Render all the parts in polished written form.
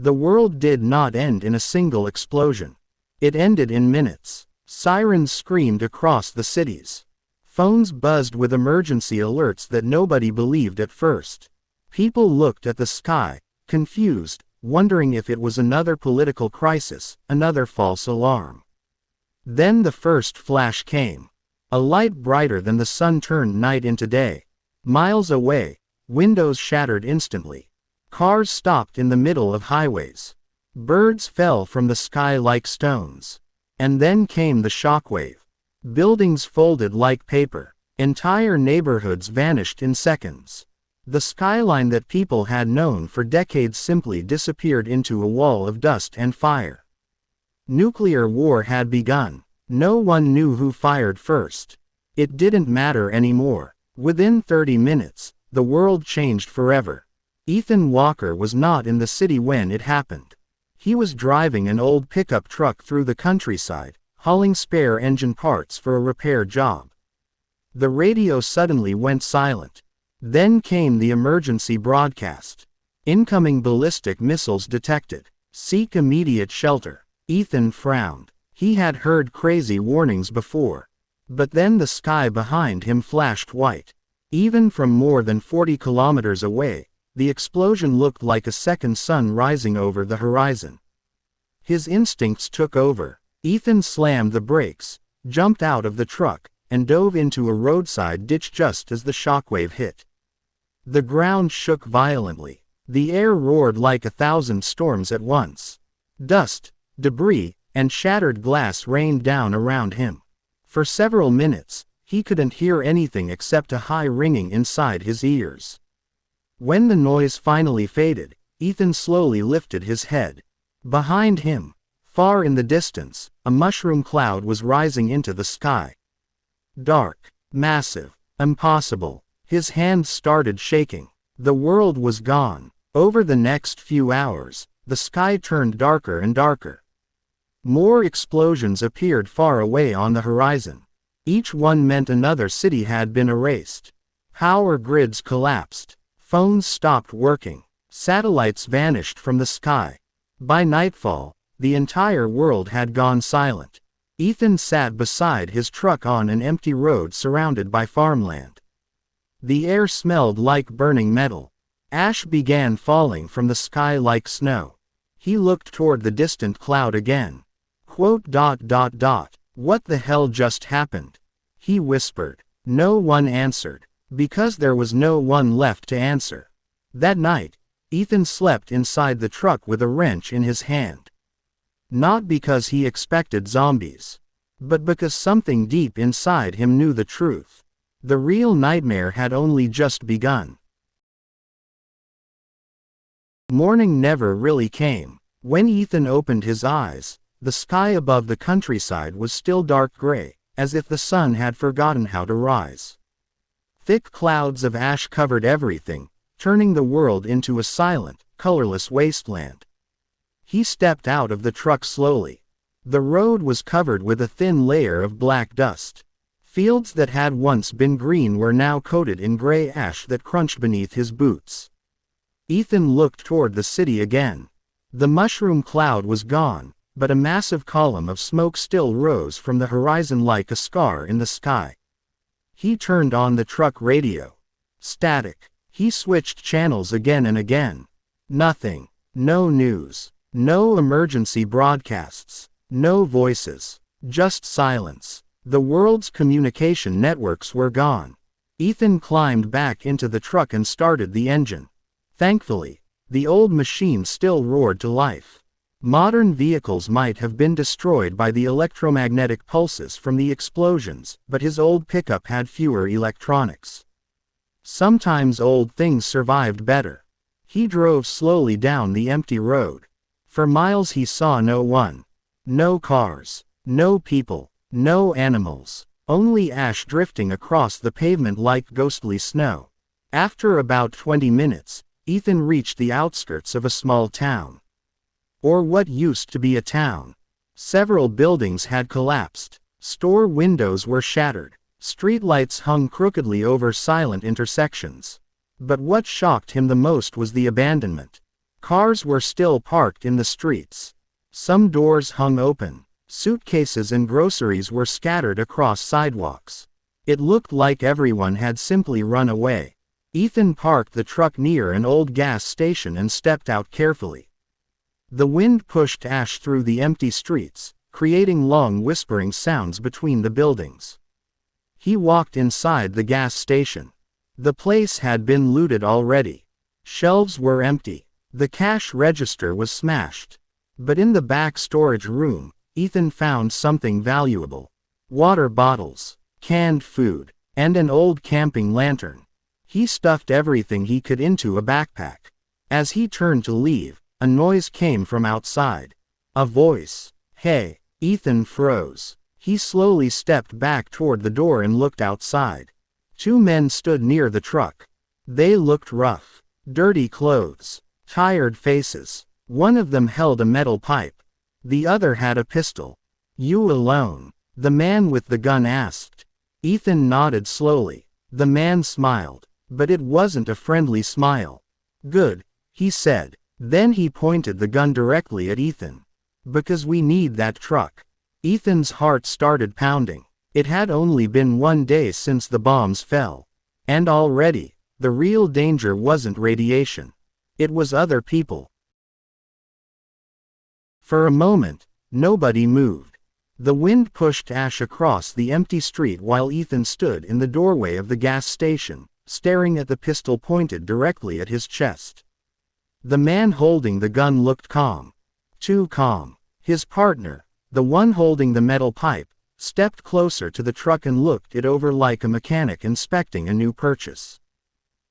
The world did not end in a single explosion. It ended in minutes. Sirens screamed across the cities. Phones buzzed with emergency alerts that nobody believed at first. People looked at the sky, confused, wondering if it was another political crisis, another false alarm. Then the first flash came. A light brighter than the sun turned night into day. Miles away, windows shattered instantly. Cars stopped in the middle of highways. Birds fell from the sky like stones. And then came the shockwave. Buildings folded like paper. Entire neighborhoods vanished in seconds. The skyline that people had known for decades simply disappeared into a wall of dust and fire. Nuclear war had begun. No one knew who fired first. It didn't matter anymore. Within 30 minutes, the world changed forever. Ethan Walker was not in the city when it happened. He was driving an old pickup truck through the countryside, hauling spare engine parts for a repair job. The radio suddenly went silent. Then came the emergency broadcast. Incoming ballistic missiles detected. Seek immediate shelter. Ethan frowned. He had heard crazy warnings before. But then the sky behind him flashed white. Even from more than 40 kilometers away, the explosion looked like a second sun rising over the horizon. His instincts took over. Ethan slammed the brakes, jumped out of the truck, and dove into a roadside ditch just as the shockwave hit. The ground shook violently. The air roared like 1,000 storms at once. Dust, debris, and shattered glass rained down around him. For several minutes, he couldn't hear anything except a high ringing inside his ears. When the noise finally faded, Ethan slowly lifted his head. Behind him, far in the distance, a mushroom cloud was rising into the sky. Dark, massive, impossible. His hands started shaking. The world was gone. Over the next few hours, the sky turned darker and darker. More explosions appeared far away on the horizon. Each one meant another city had been erased. Power grids collapsed. Phones stopped working. Satellites vanished from the sky. By nightfall, the entire world had gone silent. Ethan sat beside his truck on an empty road surrounded by farmland. The air smelled like burning metal. Ash began falling from the sky like snow. He looked toward the distant cloud again. "What the hell just happened?" he whispered. No one answered, because there was no one left to answer. That night, Ethan slept inside the truck with a wrench in his hand. Not because he expected zombies, but because something deep inside him knew the truth. The real nightmare had only just begun. Morning never really came. When Ethan opened his eyes, the sky above the countryside was still dark gray, as if the sun had forgotten how to rise. Thick clouds of ash covered everything, turning the world into a silent, colorless wasteland. He stepped out of the truck slowly. The road was covered with a thin layer of black dust. Fields that had once been green were now coated in gray ash that crunched beneath his boots. Ethan looked toward the city again. The mushroom cloud was gone, but a massive column of smoke still rose from the horizon like a scar in the sky. He turned on the truck radio. Static. He switched channels again and again. Nothing. No news. No emergency broadcasts. No voices. Just silence. The world's communication networks were gone. Ethan climbed back into the truck and started the engine. Thankfully, the old machine still roared to life. Modern vehicles might have been destroyed by the electromagnetic pulses from the explosions, but his old pickup had fewer electronics. Sometimes old things survived better. He drove slowly down the empty road. For miles he saw no one. No cars. No people. No animals. Only ash drifting across the pavement like ghostly snow. After about 20 minutes, Ethan reached the outskirts of a small town. Or what used to be a town. Several buildings had collapsed. Store windows were shattered. Streetlights hung crookedly over silent intersections. But what shocked him the most was the abandonment. Cars were still parked in the streets. Some doors hung open. Suitcases and groceries were scattered across sidewalks. It looked like everyone had simply run away. Ethan parked the truck near an old gas station and stepped out carefully. The wind pushed ash through the empty streets, creating long whispering sounds between the buildings. He walked inside the gas station. The place had been looted already. Shelves were empty. The cash register was smashed. But in the back storage room, Ethan found something valuable. Water bottles, canned food, and an old camping lantern. He stuffed everything he could into a backpack. As he turned to leave, a noise came from outside. A voice. "Hey." Ethan froze. He slowly stepped back toward the door and looked outside. Two men stood near the truck. They looked rough. Dirty clothes. Tired faces. One of them held a metal pipe. The other had a pistol. "You alone?" the man with the gun asked. Ethan nodded slowly. The man smiled. But it wasn't a friendly smile. "Good," he said. Then he pointed the gun directly at Ethan. "Because we need that truck." Ethan's heart started pounding. It had only been 1 day since the bombs fell. And already, the real danger wasn't radiation. It was other people. For a moment, nobody moved. The wind pushed ash across the empty street while Ethan stood in the doorway of the gas station, staring at the pistol pointed directly at his chest. The man holding the gun looked calm. Too calm. His partner, the one holding the metal pipe, stepped closer to the truck and looked it over like a mechanic inspecting a new purchase.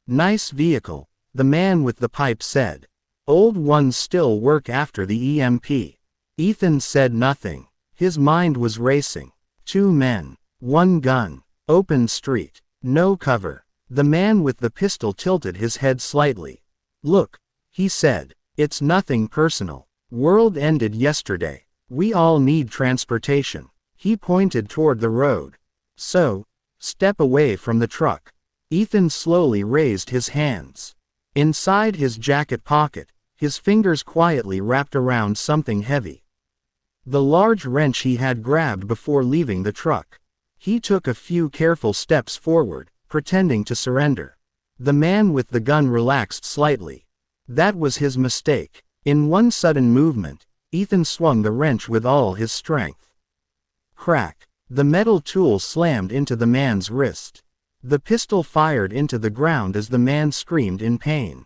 "Nice vehicle," the man with the pipe said. "Old ones still work after the EMP." Ethan said nothing. His mind was racing. 2 men. 1 gun. Open street. No cover. The man with the pistol tilted his head slightly. "Look," he said. "It's nothing personal. World ended yesterday. We all need transportation." He pointed toward the road. "So, step away from the truck." Ethan slowly raised his hands. Inside his jacket pocket, his fingers quietly wrapped around something heavy. The large wrench he had grabbed before leaving the truck. He took a few careful steps forward, pretending to surrender. The man with the gun relaxed slightly. That was his mistake. In one sudden movement, Ethan swung the wrench with all his strength. Crack! The metal tool slammed into the man's wrist. The pistol fired into the ground as the man screamed in pain.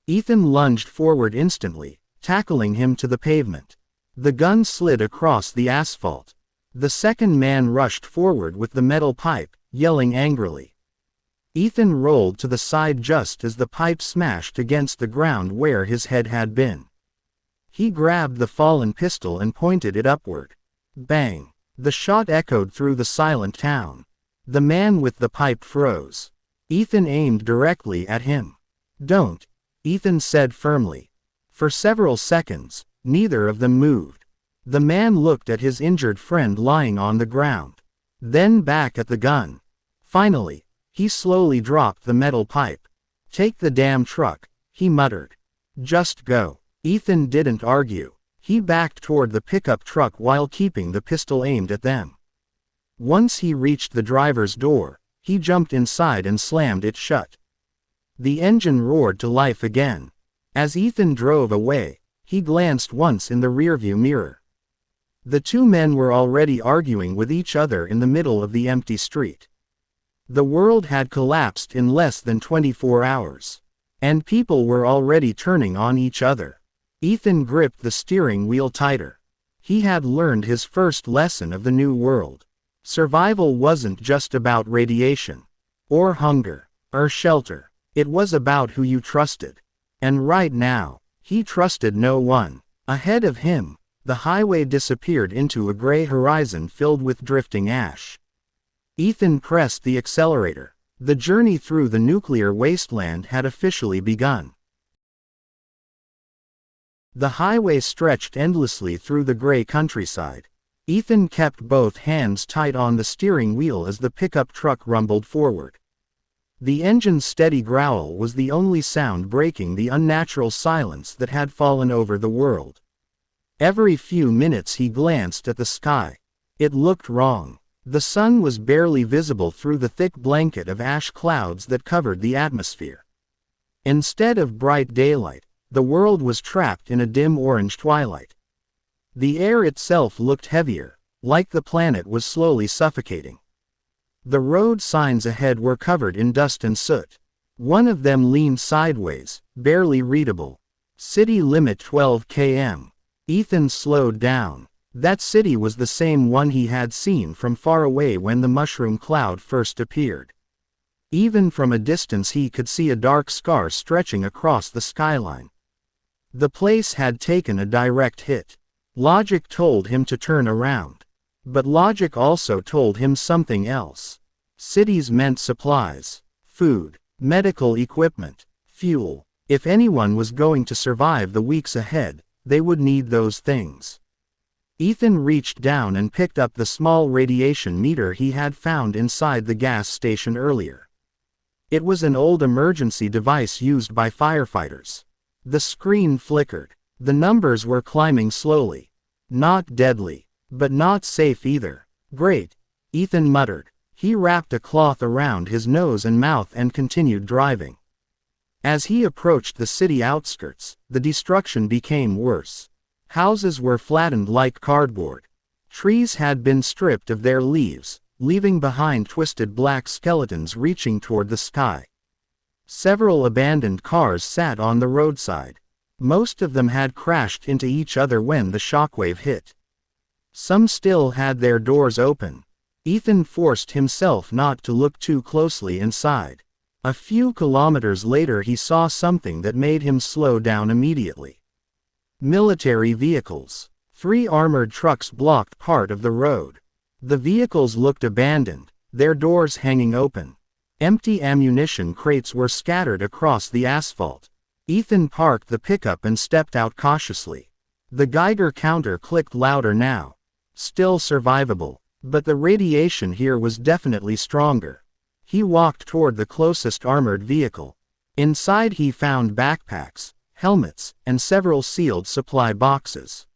Ethan lunged forward instantly, tackling him to the pavement. The gun slid across the asphalt. The second man rushed forward with the metal pipe, yelling angrily. Ethan rolled to the side just as the pipe smashed against the ground where his head had been. He grabbed the fallen pistol and pointed it upward. Bang! The shot echoed through the silent town. The man with the pipe froze. Ethan aimed directly at him. "Don't," Ethan said firmly. For several seconds, neither of them moved. The man looked at his injured friend lying on the ground. Then back at the gun. Finally, he slowly dropped the metal pipe. "Take the damn truck," he muttered. "Just go." Ethan didn't argue. He backed toward the pickup truck while keeping the pistol aimed at them. Once he reached the driver's door, he jumped inside and slammed it shut. The engine roared to life again. As Ethan drove away, he glanced once in the rearview mirror. The 2 men were already arguing with each other in the middle of the empty street. The world had collapsed in less than 24 hours. And people were already turning on each other. Ethan gripped the steering wheel tighter. He had learned his first lesson of the new world. Survival wasn't just about radiation, or hunger, or shelter. It was about who you trusted. And right now, he trusted no one. Ahead of him, the highway disappeared into a gray horizon filled with drifting ash. Ethan pressed the accelerator. The journey through the nuclear wasteland had officially begun. The highway stretched endlessly through the gray countryside. Ethan kept both hands tight on the steering wheel as the pickup truck rumbled forward. The engine's steady growl was the only sound breaking the unnatural silence that had fallen over the world. Every few minutes he glanced at the sky. It looked wrong. The sun was barely visible through the thick blanket of ash clouds that covered the atmosphere. Instead of bright daylight, the world was trapped in a dim orange twilight. The air itself looked heavier, like the planet was slowly suffocating. The road signs ahead were covered in dust and soot. One of them leaned sideways, barely readable. City limit 12 km. Ethan slowed down. That city was the same one he had seen from far away when the mushroom cloud first appeared. Even from a distance he could see a dark scar stretching across the skyline. The place had taken a direct hit. Logic told him to turn around. But logic also told him something else. Cities meant supplies, food, medical equipment, fuel. If anyone was going to survive the weeks ahead, they would need those things. Ethan reached down and picked up the small radiation meter he had found inside the gas station earlier. It was an old emergency device used by firefighters. The screen flickered. The numbers were climbing slowly. Not deadly, but not safe either. Great, Ethan muttered. He wrapped a cloth around his nose and mouth and continued driving. As he approached the city outskirts, the destruction became worse. Houses were flattened like cardboard. Trees had been stripped of their leaves, leaving behind twisted black skeletons reaching toward the sky. Several abandoned cars sat on the roadside. Most of them had crashed into each other when the shockwave hit. Some still had their doors open. Ethan forced himself not to look too closely inside. A few kilometers later he saw something that made him slow down immediately. Military vehicles. 3 armored trucks blocked part of the road. The vehicles looked abandoned, their doors hanging open. Empty ammunition crates were scattered across the asphalt. Ethan parked the pickup and stepped out cautiously. The Geiger counter clicked louder now. Still survivable, but the radiation here was definitely stronger. He walked toward the closest armored vehicle. Inside he found backpacks, helmets, and several sealed supply boxes.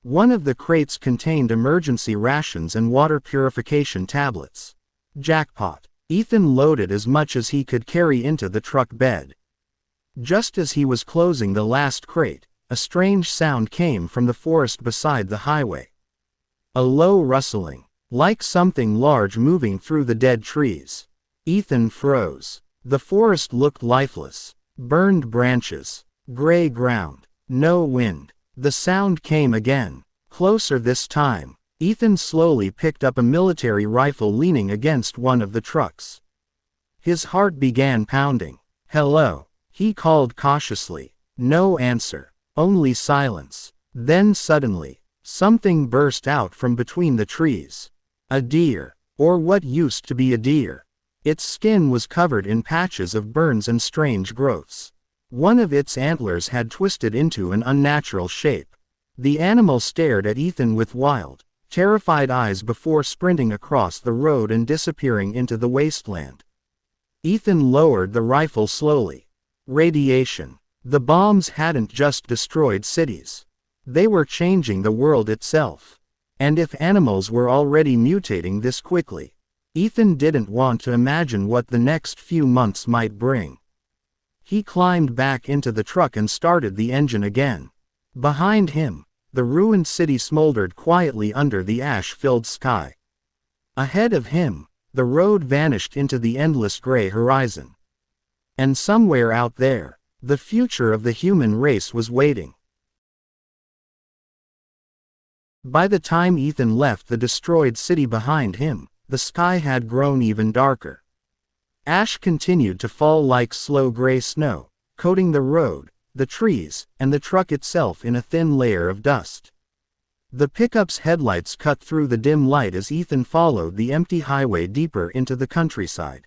One of the crates contained emergency rations and water purification tablets. Jackpot. Ethan loaded as much as he could carry into the truck bed. Just as he was closing the last crate, a strange sound came from the forest beside the highway. A low rustling, like something large moving through the dead trees. Ethan froze. The forest looked lifeless. Burned branches. Gray ground. No wind. The sound came again. Closer this time. Ethan slowly picked up a military rifle leaning against one of the trucks. His heart began pounding. "Hello," he called cautiously. No answer. Only silence. Then suddenly, something burst out from between the trees. A deer, or what used to be a deer. Its skin was covered in patches of burns and strange growths. One of its antlers had twisted into an unnatural shape. The animal stared at Ethan with wild, terrified eyes before sprinting across the road and disappearing into the wasteland. Ethan lowered the rifle slowly. Radiation. The bombs hadn't just destroyed cities. They were changing the world itself. And if animals were already mutating this quickly, Ethan didn't want to imagine what the next few months might bring. He climbed back into the truck and started the engine again. Behind him, the ruined city smoldered quietly under the ash-filled sky. Ahead of him, the road vanished into the endless gray horizon. And somewhere out there, the future of the human race was waiting. By the time Ethan left the destroyed city behind him, the sky had grown even darker. Ash continued to fall like slow gray snow, coating the road, the trees, and the truck itself in a thin layer of dust. The pickup's headlights cut through the dim light as Ethan followed the empty highway deeper into the countryside.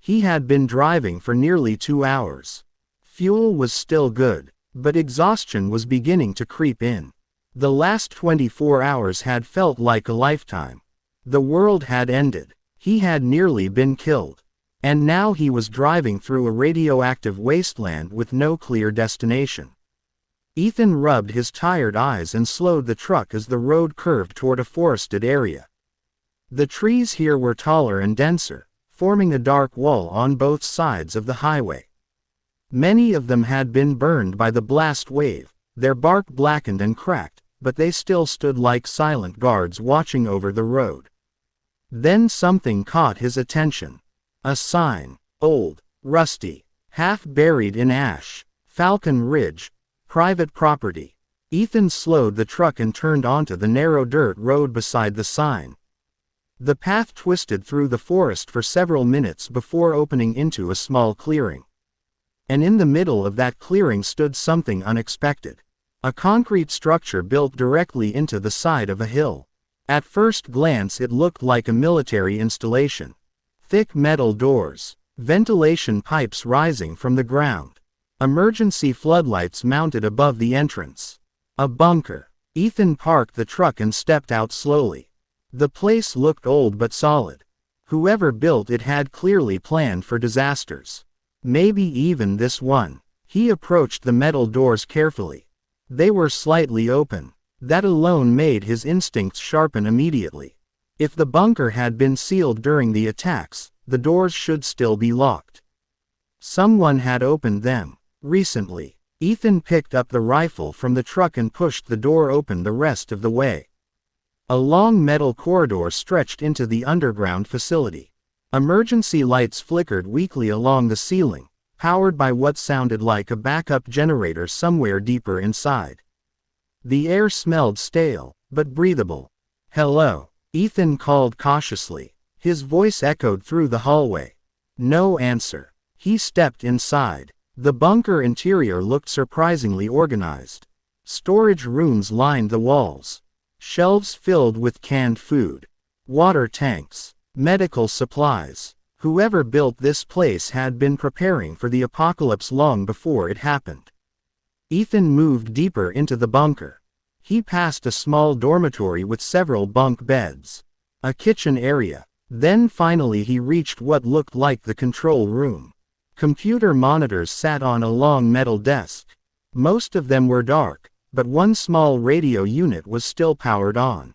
He had been driving for nearly 2 hours. Fuel was still good, but exhaustion was beginning to creep in. The last 24 hours had felt like a lifetime. The world had ended. He had nearly been killed. And now he was driving through a radioactive wasteland with no clear destination. Ethan rubbed his tired eyes and slowed the truck as the road curved toward a forested area. The trees here were taller and denser, forming a dark wall on both sides of the highway. Many of them had been burned by the blast wave, their bark blackened and cracked, but they still stood like silent guards watching over the road. Then something caught his attention. A sign, old, rusty, half buried in ash, Falcon Ridge, private property. Ethan slowed the truck and turned onto the narrow dirt road beside the sign. The path twisted through the forest for several minutes before opening into a small clearing. And in the middle of that clearing stood something unexpected. A concrete structure built directly into the side of a hill. At first glance it looked like a military installation. Thick metal doors, ventilation pipes rising from the ground, emergency floodlights mounted above the entrance. A bunker. Ethan parked the truck and stepped out slowly. The place looked old but solid. Whoever built it had clearly planned for disasters. Maybe even this one. He approached the metal doors carefully. They were slightly open. That alone made his instincts sharpen immediately. If the bunker had been sealed during the attacks, the doors should still be locked. Someone had opened them recently. Ethan picked up the rifle from the truck and pushed the door open the rest of the way. A long metal corridor stretched into the underground facility. Emergency lights flickered weakly along the ceiling, powered by what sounded like a backup generator somewhere deeper inside. The air smelled stale, but breathable. "Hello," Ethan called cautiously. His voice echoed through the hallway. No answer. He stepped inside. The bunker interior looked surprisingly organized. Storage rooms lined the walls. Shelves filled with canned food, water tanks, medical supplies. Whoever built this place had been preparing for the apocalypse long before it happened. Ethan moved deeper into the bunker. He passed a small dormitory with several bunk beds, a kitchen area. Then finally he reached what looked like the control room. Computer monitors sat on a long metal desk. Most of them were dark, but one small radio unit was still powered on.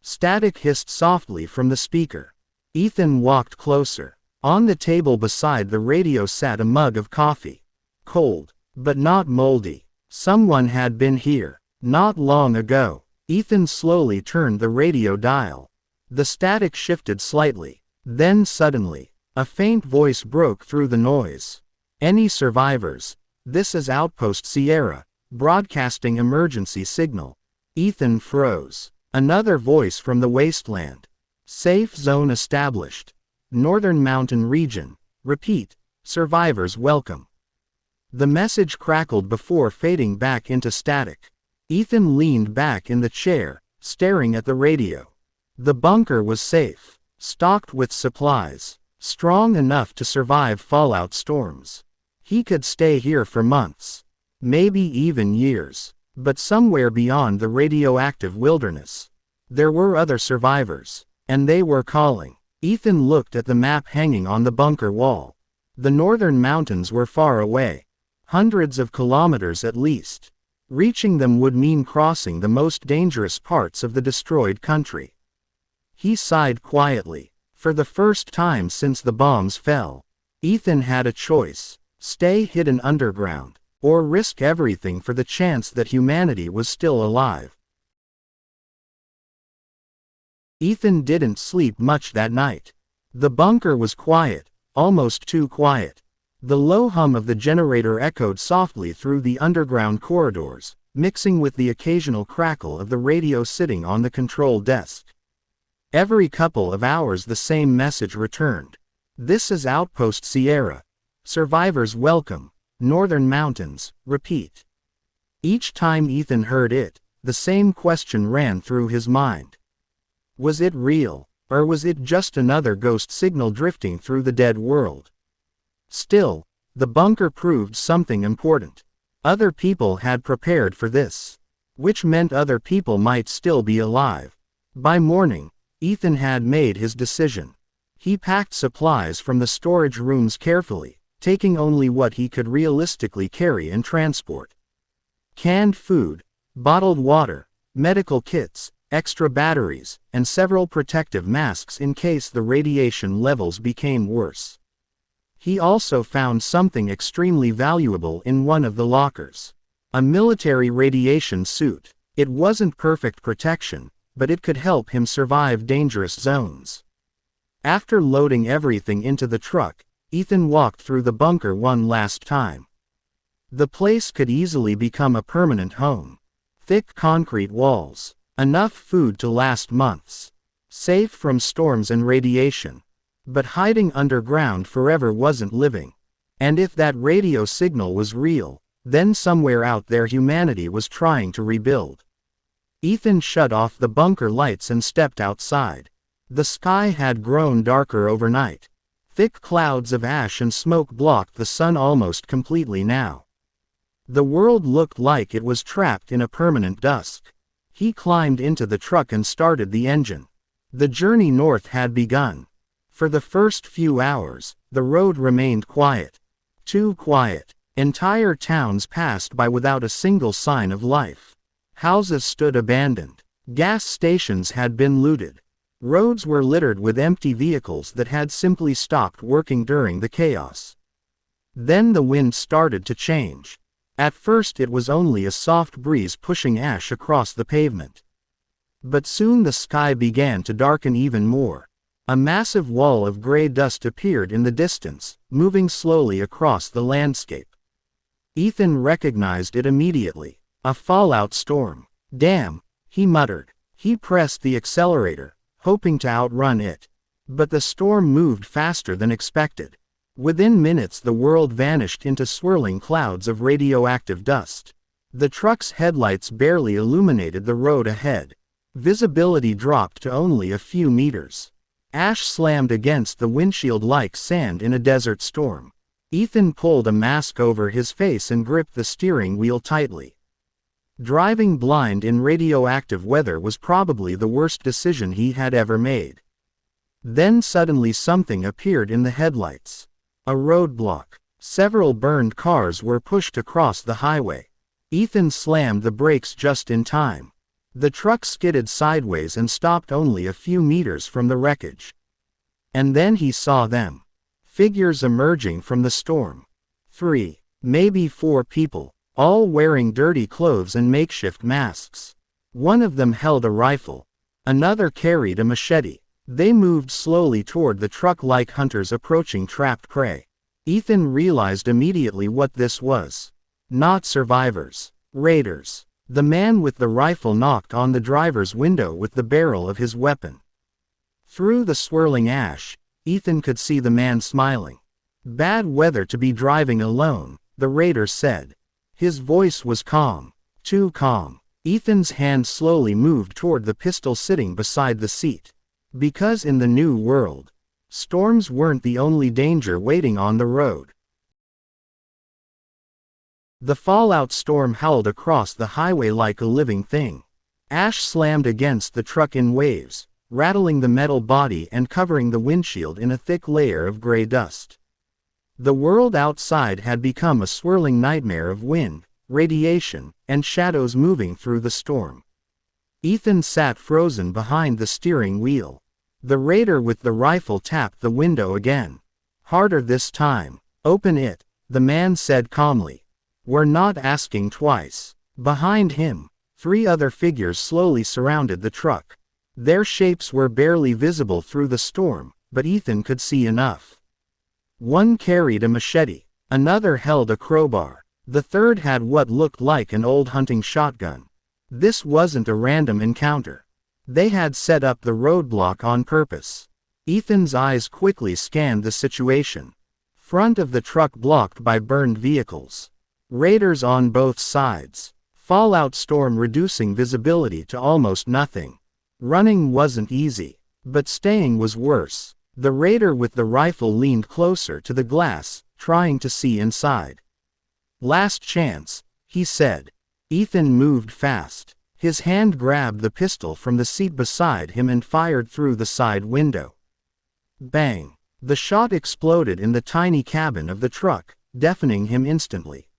Static hissed softly from the speaker. Ethan walked closer. On the table beside the radio sat a mug of coffee. Cold, but not moldy. Someone had been here. Not long ago. Ethan slowly turned the radio dial. The static shifted slightly. Then suddenly, a faint voice broke through the noise. "Any survivors? This is Outpost Sierra, broadcasting emergency signal." Ethan froze. Another voice from the wasteland. "Safe zone established. Northern Mountain Region. Repeat, survivors welcome." The message crackled before fading back into static. Ethan leaned back in the chair, staring at the radio. The bunker was safe, stocked with supplies, strong enough to survive fallout storms. He could stay here for months, maybe even years, but somewhere beyond the radioactive wilderness, there were other survivors, and they were calling. Ethan looked at the map hanging on the bunker wall. The northern mountains were far away, hundreds of kilometers at least. Reaching them would mean crossing the most dangerous parts of the destroyed country. He sighed quietly. For the first time since the bombs fell, Ethan had a choice: stay hidden underground, or risk everything for the chance that humanity was still alive. Ethan didn't sleep much that night. The bunker was quiet, almost too quiet. The low hum of the generator echoed softly through the underground corridors, mixing with the occasional crackle of the radio sitting on the control desk. Every couple of hours the same message returned. "This is Outpost Sierra. Survivors welcome. Northern Mountains, repeat." Each time Ethan heard it, the same question ran through his mind. Was it real, or was it just another ghost signal drifting through the dead world? Still, the bunker proved something important. Other people had prepared for this, which meant other people might still be alive. By morning, Ethan had made his decision. He packed supplies from the storage rooms carefully, taking only what he could realistically carry and transport. Canned food, bottled water, medical kits, extra batteries, and several protective masks in case the radiation levels became worse. He also found something extremely valuable in one of the lockers. A military radiation suit. It wasn't perfect protection, but it could help him survive dangerous zones. After loading everything into the truck, Ethan walked through the bunker one last time. The place could easily become a permanent home. Thick concrete walls. Enough food to last months. Safe from storms and radiation. But hiding underground forever wasn't living. And if that radio signal was real, then somewhere out there humanity was trying to rebuild. Ethan shut off the bunker lights and stepped outside. The sky had grown darker overnight. Thick clouds of ash and smoke blocked the sun almost completely now. The world looked like it was trapped in a permanent dusk. He climbed into the truck and started the engine. The journey north had begun. For the first few hours, the road remained quiet. Too quiet. Entire towns passed by without a single sign of life. Houses stood abandoned. Gas stations had been looted. Roads were littered with empty vehicles that had simply stopped working during the chaos. Then the wind started to change. At first it was only a soft breeze pushing ash across the pavement. But soon the sky began to darken even more. A massive wall of gray dust appeared in the distance, moving slowly across the landscape. Ethan recognized it immediately. A fallout storm. Damn, he muttered. He pressed the accelerator, hoping to outrun it. But the storm moved faster than expected. Within minutes the world vanished into swirling clouds of radioactive dust. The truck's headlights barely illuminated the road ahead. Visibility dropped to only a few meters. Ash slammed against the windshield like sand in a desert storm. Ethan pulled a mask over his face and gripped the steering wheel tightly. Driving blind in radioactive weather was probably the worst decision he had ever made. Then suddenly something appeared in the headlights. A roadblock. Several burned cars were pushed across the highway. Ethan slammed the brakes just in time. The truck skidded sideways and stopped only a few meters from the wreckage. And then he saw them. Figures emerging from the storm. 3, maybe 4 people, all wearing dirty clothes and makeshift masks. One of them held a rifle. Another carried a machete. They moved slowly toward the truck like hunters approaching trapped prey. Ethan realized immediately what this was. Not survivors. Raiders. The man with the rifle knocked on the driver's window with the barrel of his weapon. Through the swirling ash, Ethan could see the man smiling. Bad weather to be driving alone, the raider said. His voice was calm. Too calm. Ethan's hand slowly moved toward the pistol sitting beside the seat. Because in the new world, storms weren't the only danger waiting on the road. The fallout storm howled across the highway like a living thing. Ash slammed against the truck in waves, rattling the metal body and covering the windshield in a thick layer of gray dust. The world outside had become a swirling nightmare of wind, radiation, and shadows moving through the storm. Ethan sat frozen behind the steering wheel. The raider with the rifle tapped the window again. Harder this time. Open it, the man said calmly. We're not asking twice. Behind him, 3 other figures slowly surrounded the truck. Their shapes were barely visible through the storm, but Ethan could see enough. One carried a machete. Another held a crowbar. The third had what looked like an old hunting shotgun. This wasn't a random encounter. They had set up the roadblock on purpose. Ethan's eyes quickly scanned the situation. Front of the truck blocked by burned vehicles. Raiders on both sides. Fallout storm reducing visibility to almost nothing. Running wasn't easy, but staying was worse. The raider with the rifle leaned closer to the glass, trying to see inside. Last chance, he said. Ethan moved fast. His hand grabbed the pistol from the seat beside him and fired through the side window. Bang! The shot exploded in the tiny cabin of the truck, deafening him instantly.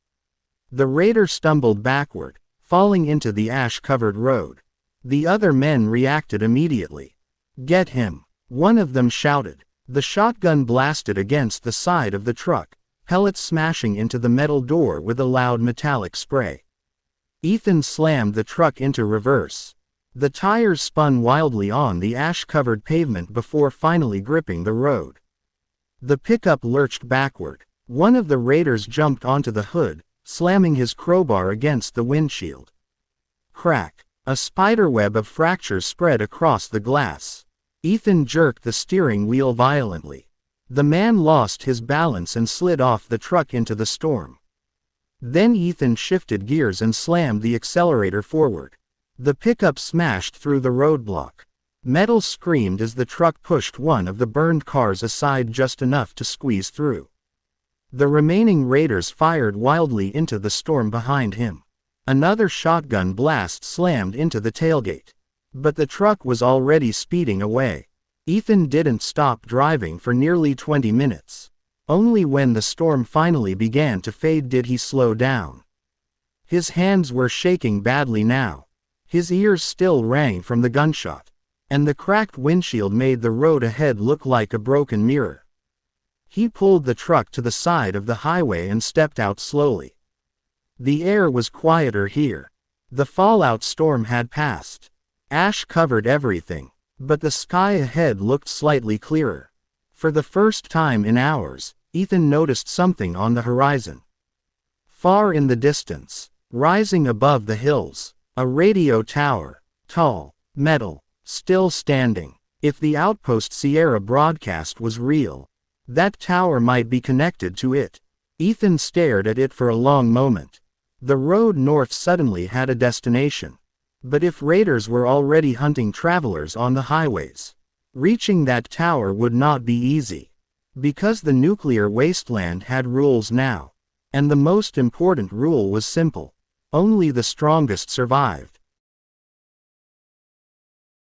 The raider stumbled backward, falling into the ash-covered road. The other men reacted immediately. "Get him!" one of them shouted. The shotgun blasted against the side of the truck, pellets smashing into the metal door with a loud metallic spray. Ethan slammed the truck into reverse. The tires spun wildly on the ash-covered pavement before finally gripping the road. The pickup lurched backward. One of the raiders jumped onto the hood, slamming his crowbar against the windshield. Crack! A spiderweb of fractures spread across the glass. Ethan jerked the steering wheel violently. The man lost his balance and slid off the truck into the storm. Then Ethan shifted gears and slammed the accelerator forward. The pickup smashed through the roadblock. Metal screamed as the truck pushed one of the burned cars aside just enough to squeeze through. The remaining raiders fired wildly into the storm behind him. Another shotgun blast slammed into the tailgate. But the truck was already speeding away. Ethan didn't stop driving for nearly 20 minutes. Only when the storm finally began to fade did he slow down. His hands were shaking badly now. His ears still rang from the gunshot. And the cracked windshield made the road ahead look like a broken mirror. He pulled the truck to the side of the highway and stepped out slowly. The air was quieter here. The fallout storm had passed. Ash covered everything, but the sky ahead looked slightly clearer. For the first time in hours, Ethan noticed something on the horizon. Far in the distance, rising above the hills, a radio tower, tall, metal, still standing. If the Outpost Sierra broadcast was real, that tower might be connected to it. Ethan stared at it for a long moment. The road north suddenly had a destination. But if raiders were already hunting travelers on the highways, reaching that tower would not be easy. Because the nuclear wasteland had rules now. And the most important rule was simple. Only the strongest survived.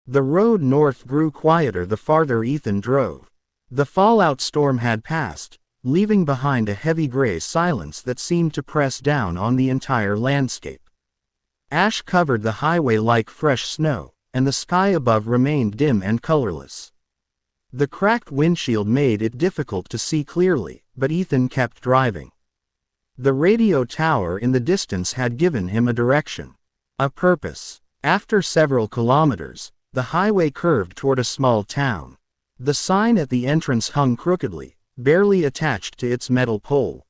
The road north grew quieter the farther Ethan drove. The fallout storm had passed, leaving behind a heavy gray silence that seemed to press down on the entire landscape. Ash covered the highway like fresh snow, and the sky above remained dim and colorless. The cracked windshield made it difficult to see clearly, but Ethan kept driving. The radio tower in the distance had given him a direction, a purpose. After several kilometers, the highway curved toward a small town. The sign at the entrance hung crookedly, barely attached to its metal pole.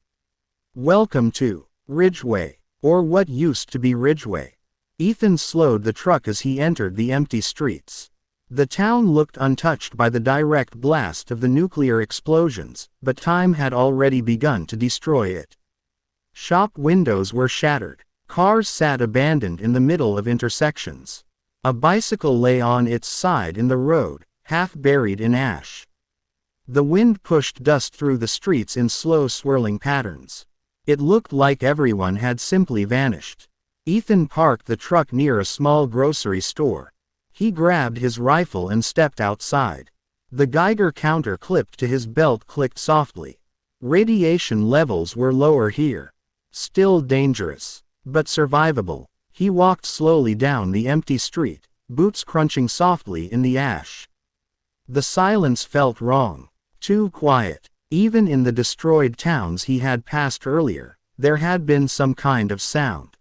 "Welcome to Ridgeway," or what used to be Ridgeway. Ethan slowed the truck as he entered the empty streets. The town looked untouched by the direct blast of the nuclear explosions, but time had already begun to destroy it. Shop windows were shattered. Cars sat abandoned in the middle of intersections. A bicycle lay on its side in the road, half buried in ash. The wind pushed dust through the streets in slow swirling patterns. It looked like everyone had simply vanished. Ethan parked the truck near a small grocery store. He grabbed his rifle and stepped outside. The Geiger counter clipped to his belt clicked softly. Radiation levels were lower here. Still dangerous, but survivable. He walked slowly down the empty street, boots crunching softly in the ash. The silence felt wrong. Too quiet. Even in the destroyed towns he had passed earlier, there had been some kind of sound.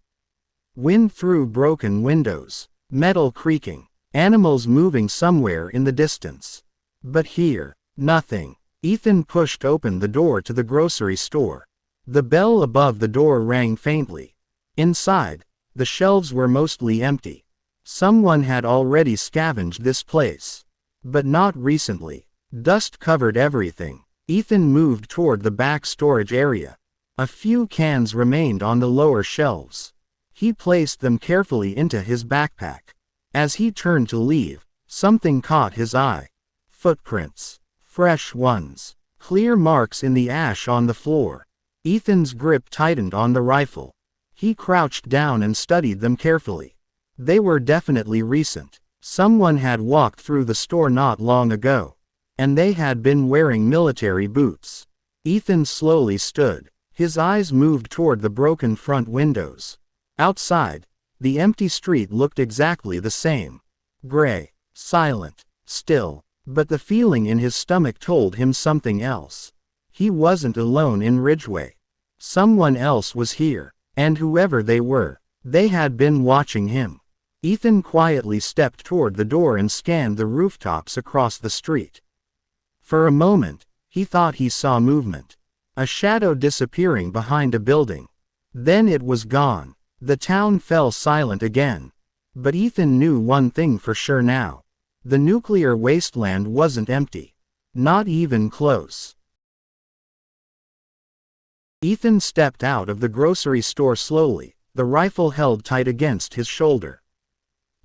Wind through broken windows, metal creaking, animals moving somewhere in the distance. But here, nothing. Ethan pushed open the door to the grocery store. The bell above the door rang faintly. Inside, the shelves were mostly empty. Someone had already scavenged this place. But not recently. Dust covered everything. Ethan moved toward the back storage area. A few cans remained on the lower shelves. He placed them carefully into his backpack. As he turned to leave, something caught his eye. Footprints. Fresh ones. Clear marks in the ash on the floor. Ethan's grip tightened on the rifle. He crouched down and studied them carefully. They were definitely recent. Someone had walked through the store not long ago. And they had been wearing military boots. Ethan slowly stood. His eyes moved toward the broken front windows. Outside, the empty street looked exactly the same. Gray, silent, still. But the feeling in his stomach told him something else. He wasn't alone in Ridgeway. Someone else was here, and whoever they were, they had been watching him. Ethan quietly stepped toward the door and scanned the rooftops across the street. For a moment, he thought he saw movement. A shadow disappearing behind a building. Then it was gone. The town fell silent again. But Ethan knew one thing for sure now. The nuclear wasteland wasn't empty. Not even close. Ethan stepped out of the grocery store slowly, the rifle held tight against his shoulder.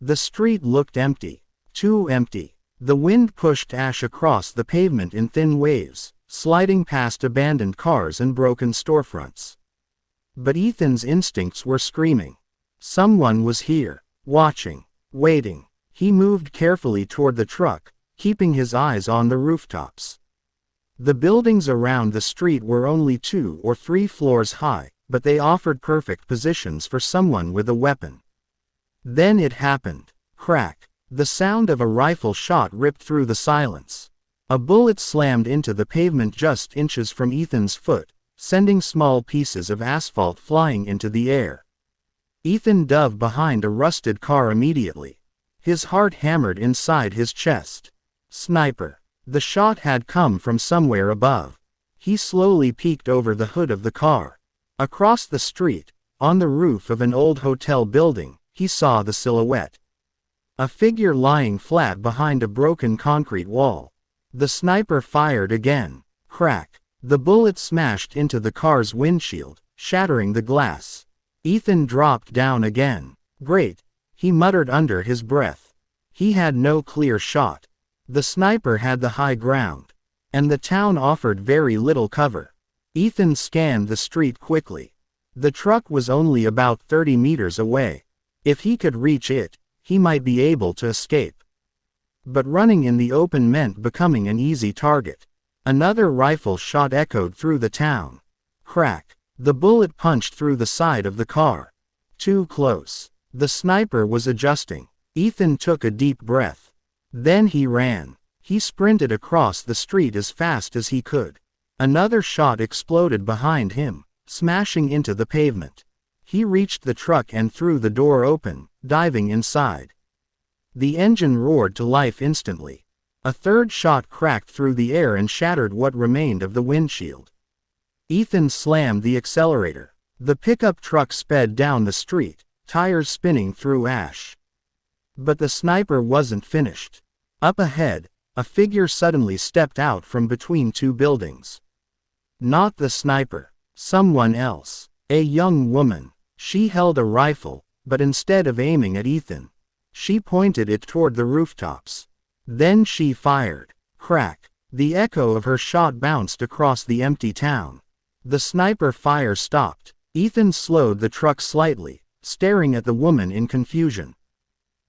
The street looked empty. Too empty. The wind pushed ash across the pavement in thin waves, sliding past abandoned cars and broken storefronts. But Ethan's instincts were screaming. Someone was here, watching, waiting. He moved carefully toward the truck, keeping his eyes on the rooftops. The buildings around the street were only 2 or 3 floors high, but they offered perfect positions for someone with a weapon. Then it happened. Crack. The sound of a rifle shot ripped through the silence. A bullet slammed into the pavement just inches from Ethan's foot, sending small pieces of asphalt flying into the air. Ethan dove behind a rusted car immediately. His heart hammered inside his chest. Sniper. The shot had come from somewhere above. He slowly peeked over the hood of the car. Across the street, on the roof of an old hotel building, he saw the silhouette. A figure lying flat behind a broken concrete wall. The sniper fired again. Crack. The bullet smashed into the car's windshield, shattering the glass. Ethan dropped down again. Great, he muttered under his breath. He had no clear shot. The sniper had the high ground, and the town offered very little cover. Ethan scanned the street quickly. The truck was only about 30 meters away. If he could reach it, he might be able to escape. But running in the open meant becoming an easy target. Another rifle shot echoed through the town. Crack. The bullet punched through the side of the car. Too close. The sniper was adjusting. Ethan took a deep breath. Then he ran. He sprinted across the street as fast as he could. Another shot exploded behind him, smashing into the pavement. He reached the truck and threw the door open, diving inside. The engine roared to life instantly. A third shot cracked through the air and shattered what remained of the windshield. Ethan slammed the accelerator. The pickup truck sped down the street, tires spinning through ash. But the sniper wasn't finished. Up ahead, a figure suddenly stepped out from between 2 buildings. Not the sniper. Someone else. A young woman. She held a rifle, but instead of aiming at Ethan, she pointed it toward the rooftops. Then she fired. Crack. The echo of her shot bounced across the empty town. The sniper fire stopped. Ethan slowed the truck slightly, staring at the woman in confusion.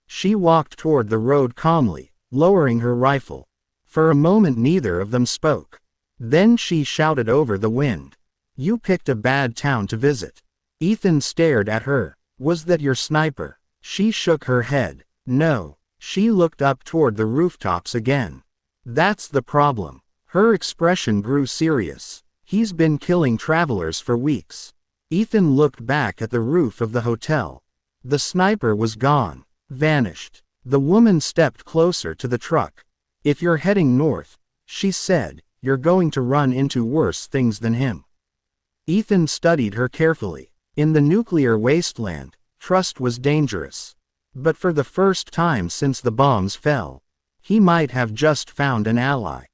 She walked toward the road calmly, lowering her rifle. For a moment neither of them spoke. Then she shouted over the wind. "You picked a bad town to visit." Ethan stared at her. "Was that your sniper?" She shook her head. "No." She looked up toward the rooftops again. "That's the problem." Her expression grew serious. "He's been killing travelers for weeks." Ethan looked back at the roof of the hotel. The sniper was gone. Vanished. The woman stepped closer to the truck. "If you're heading north," she said, "you're going to run into worse things than him." Ethan studied her carefully. In the nuclear wasteland, trust was dangerous. But for the first time since the bombs fell, he might have just found an ally.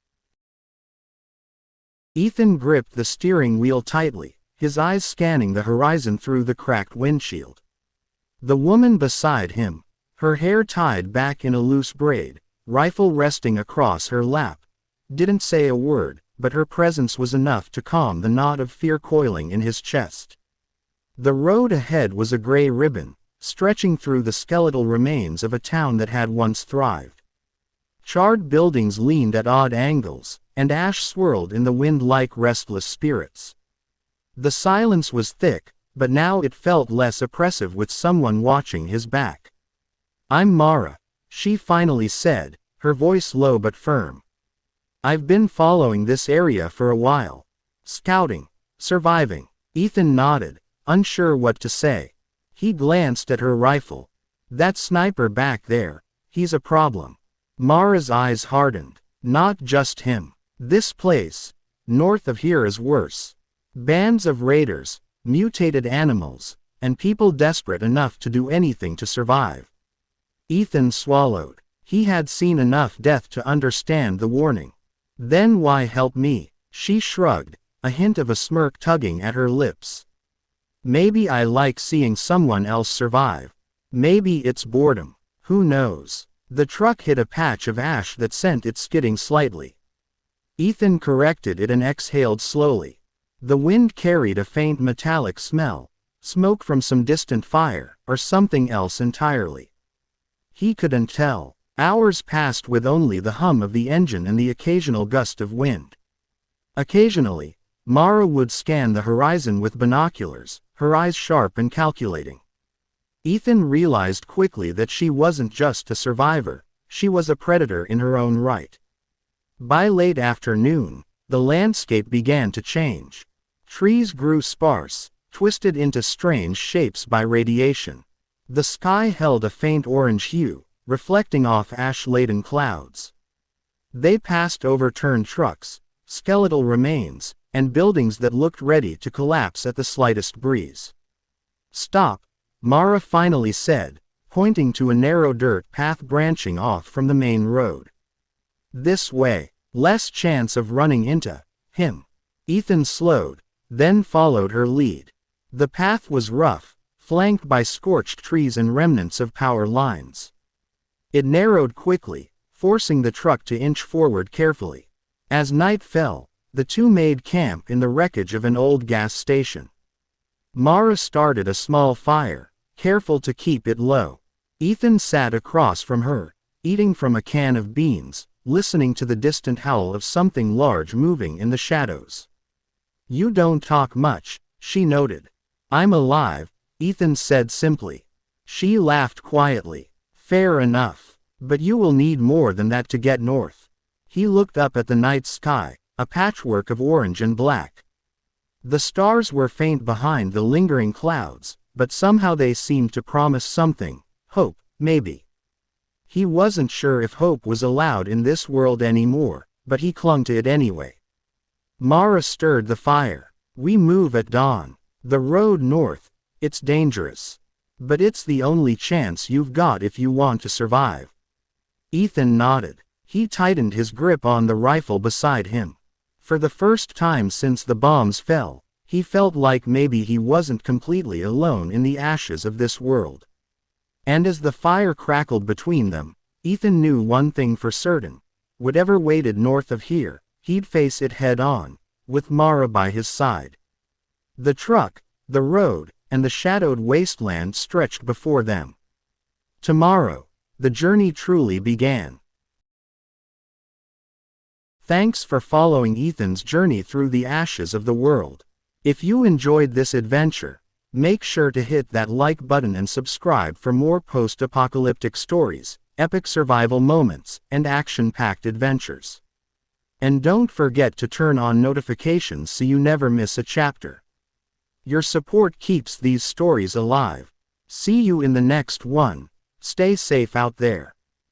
Ethan gripped the steering wheel tightly, his eyes scanning the horizon through the cracked windshield. The woman beside him, her hair tied back in a loose braid, rifle resting across her lap, didn't say a word, but her presence was enough to calm the knot of fear coiling in his chest. The road ahead was a gray ribbon, stretching through the skeletal remains of a town that had once thrived. Charred buildings leaned at odd angles, and ash swirled in the wind like restless spirits. The silence was thick, but now it felt less oppressive with someone watching his back. "I'm Mara," she finally said, her voice low but firm. "I've been following this area for a while. Scouting. Surviving." Ethan nodded, unsure what to say. He glanced at her rifle. "That sniper back there, he's a problem." Mara's eyes hardened. "Not just him. This place, north of here, is worse. Bands of raiders, mutated animals, and people desperate enough to do anything to survive." Ethan swallowed. He had seen enough death to understand the warning. "Then why help me?" She shrugged, a hint of a smirk tugging at her lips. "Maybe I like seeing someone else survive. Maybe it's boredom. Who knows?" The truck hit a patch of ash that sent it skidding slightly. Ethan corrected it and exhaled slowly. The wind carried a faint metallic smell, smoke from some distant fire, or something else entirely. He couldn't tell. Hours passed with only the hum of the engine and the occasional gust of wind. Occasionally, Mara would scan the horizon with binoculars, her eyes sharp and calculating. Ethan realized quickly that she wasn't just a survivor, she was a predator in her own right. By late afternoon, the landscape began to change. Trees grew sparse, twisted into strange shapes by radiation. The sky held a faint orange hue, reflecting off ash-laden clouds. They passed overturned trucks, skeletal remains, and buildings that looked ready to collapse at the slightest breeze. "Stop," Mara finally said, pointing to a narrow dirt path branching off from the main road. "This way, less chance of running into him." Ethan slowed, then followed her lead. The path was rough, flanked by scorched trees and remnants of power lines. It narrowed quickly, forcing the truck to inch forward carefully. As night fell, the two made camp in the wreckage of an old gas station. Mara started a small fire, careful to keep it low. Ethan sat across from her, eating from a can of beans, listening to the distant howl of something large moving in the shadows. "You don't talk much," she noted. "I'm alive," Ethan said simply. She laughed quietly. "Fair enough. But you will need more than that to get north." He looked up at the night sky, a patchwork of orange and black. The stars were faint behind the lingering clouds, but somehow they seemed to promise something. Hope, maybe. He wasn't sure if hope was allowed in this world anymore, but he clung to it anyway. Mara stirred the fire. "We move at dawn. The road north, it's dangerous. But it's the only chance you've got if you want to survive." Ethan nodded. He tightened his grip on the rifle beside him. For the first time since the bombs fell, he felt like maybe he wasn't completely alone in the ashes of this world. And as the fire crackled between them, Ethan knew one thing for certain. Whatever waited north of here, he'd face it head-on, with Mara by his side. The truck, the road, and the shadowed wasteland stretched before them. Tomorrow, the journey truly began. Thanks for following Ethan's journey through the ashes of the world. If you enjoyed this adventure, make sure to hit that like button and subscribe for more post-apocalyptic stories, epic survival moments, and action-packed adventures. And don't forget to turn on notifications so you never miss a chapter. Your support keeps these stories alive. See you in the next one. Stay safe out there.